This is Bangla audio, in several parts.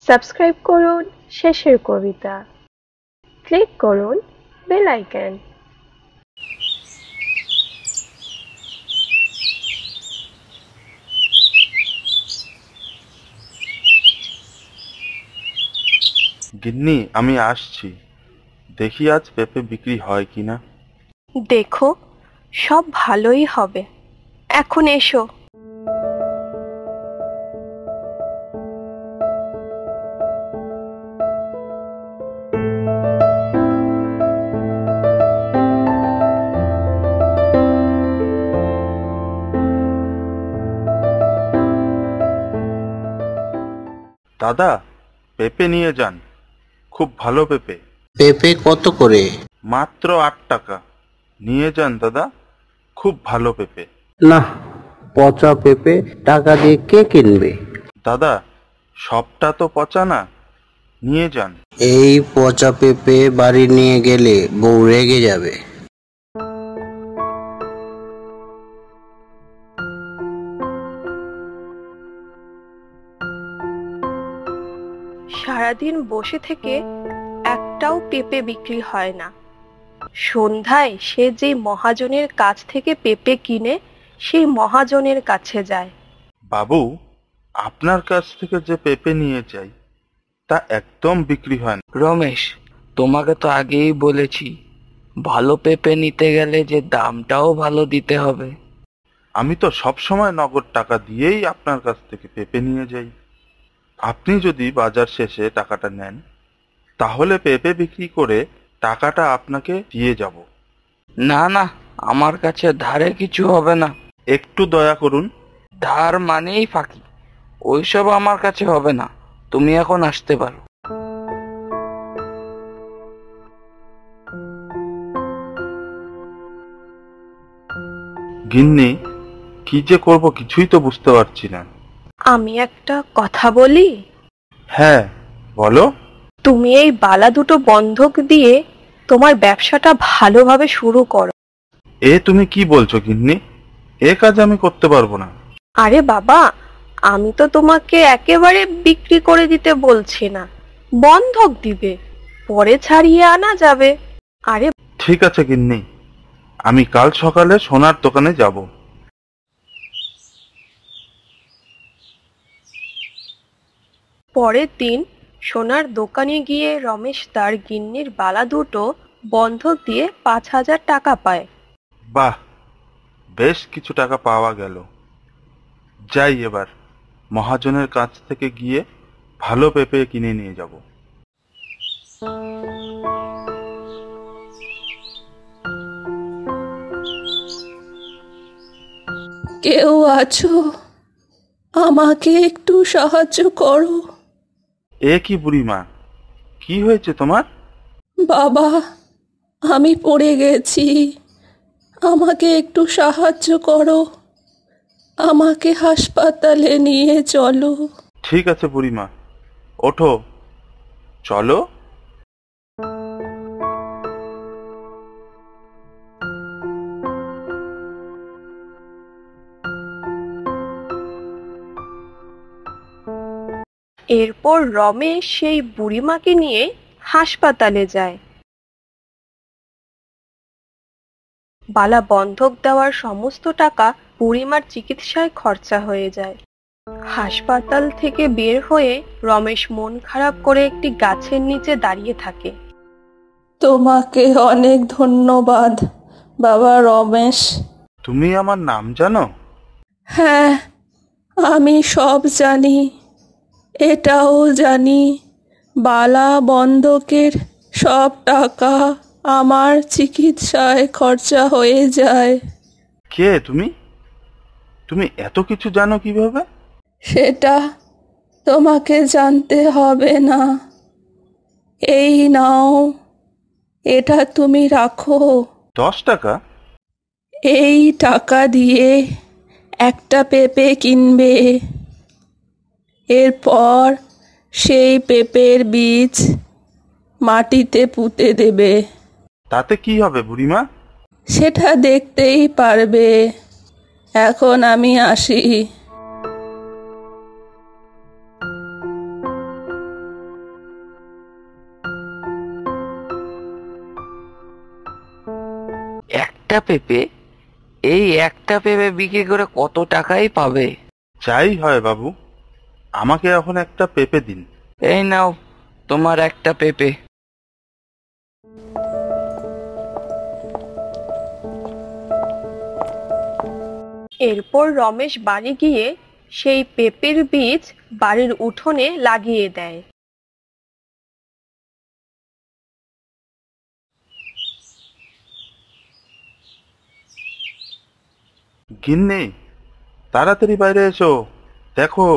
সাবস্ক্রাইব করুন শেষের কবিতা, ক্লিক করুন বেল আইকন। গিন্নি, আমি আসছি। দেখি আজ পেঁপে বিক্রি হয় কিনা। দেখো, সব ভালোই হবে। এখন এসো। দাদা, পেঁপে নিয়ে যান, খুব ভালো পেঁপে। পেঁপে কত করে? মাত্র 8 টাকা। নিয়ে যান দাদা, খুব ভালো পেঁপে। না, পচা পেঁপে টাকা দিয়ে কে কিনবে? দাদা, সবটা তো পচা না, নিয়ে যান। এই পচা পেঁপে বাড়ি নিয়ে গেলে বউ রেগে যাবে। সারাদিন বসে থেকে একটাও পেঁপে বিক্রি হয় না। সন্ধ্যায় সে যেই মহাজনের কাছ থেকে পেঁপে কিনে সেই মহাজনের কাছে যায়। বাবু, আপনার কাছ থেকে যে পেঁপে নিয়ে যাই তা একদম বিক্রি হয় না। রমেশ, তোমাকে তো আগেই বলেছি, ভালো পেঁপে নিতে গেলে যে দামটাও ভালো দিতে হবে। আমি তো সব সময় নগদ টাকা দিয়েই আপনার কাছ থেকে পেঁপে নিয়ে যাই। আপনি যদি বাজার শেষে টাকাটা নেন, তাহলে পেঁপে বিক্রি করে টাকাটা আপনাকে দিয়ে যাব। না না, আমার কাছে ধারে কিছু হবে না। একটু দয়া করুন। ধার মানেই ফাঁকি, ওইসব আমার কাছে হবে না। তুমি এখন আসতে পারো। গিন্নি, কি যে করব কিছুই তো বুঝতে পারছি না। আমি একটা কথা বলি? হ্যাঁ, বলো। তুমি এই বালা দুটো বন্ধক দিয়ে তোমার ব্যবসাটা ভালোভাবে শুরু করো। এ তুমি কি বলছো গিন্নি? এ কাজ আমি করতে পারবো না। আরে বাবা, আমি তো তোমাকে একেবারে বিক্রি করে দিতে বলছি না, বন্ধক দিবে, পরে ছাড়িয়ে আনা যাবে। আরে ঠিক আছে গিন্নি, আমি কাল সকালে সোনার দোকানে যাব। পরের দিন সোনার দোকানে গিয়ে রমেশ তার গিন্নির বালা দুটো বন্ধক দিয়ে 5,000 টাকা পায়। বাহ, বেশ কিছু টাকা পাওয়া গেল। যাই এবার মহাজনের কাছ থেকে গিয়ে ভালো পেঁপে কিনে নিয়ে যাব। কেউ আছো? আমাকে একটু সাহায্য করো। এ কি বুড়িমা, কি হয়েছে তোমার? বাবা, আমি পড়ে গেছি, আমাকে একটু সাহায্য করো, আমাকে হাসপাতালে নিয়ে চলো। ঠিক আছে বুড়িমা, ওঠো, চলো। এরপর রমেশ সেই বুড়িমাকে নিয়ে হাসপাতালে যায়। বালা বন্ধক দেওয়ার সমস্ত টাকা বুড়িমার চিকিৎসায় খরচা হয়ে যায়। হাসপাতাল থেকে বের হয়ে রমেশ মন খারাপ করে একটি গাছের নিচে দাঁড়িয়ে থাকে। তোমাকে অনেক ধন্যবাদ বাবা রমেশ। তুমি আমার নাম জানো? হ্যাঁ, আমি সব জানি। এটাও জানি বালা বন্ধকের সব টাকা আমার চিকিৎসায় খরচা হয়ে যায়। কে তুমি? তুমি এত কিছু জানো কিভাবে? সেটা তোমাকে জানতে হবে না। এই নাও, এটা তুমি রাখো। 10 টাকা? এই টাকা দিয়ে একটা পেঁপে কিনবে। এরপর সেই পেঁপের বীজ মাটিতে পুঁতে দেবে। তাতে কি হবে বুড়িমা? সেটা দেখতেই পারবে। এখন আমি আসি। একটা পেঁপে, এই একটা পেঁপে বিক্রি করে কত টাকাই পাবে? যাই হয় বাবু, আমাকে এখন একটা পেঁপে দিন। এই নাও তোমার একটা পেঁপে। এরপর রমেশ বাড়ি গিয়ে সেই পেঁপের বীজ বাড়ির উঠোনে লাগিয়ে দেয়। গিন্নি, তাড়াতাড়ি বাইরে এসো, দেখো।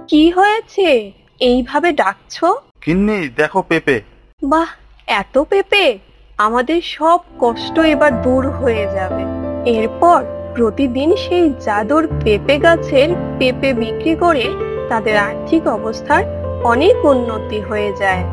কি হয়েছে, এইভাবে ডাকছো? গিন্নি, দেখো পেঁপে। বাহ, এত পেঁপে! আমাদের সব কষ্ট এবার দূর হয়ে যাবে। এরপর প্রতিদিন সেই জাদুর পেঁপে গাছের পেঁপে বিক্রি করে তাদের আর্থিক অবস্থার অনেক উন্নতি হয়ে যায়।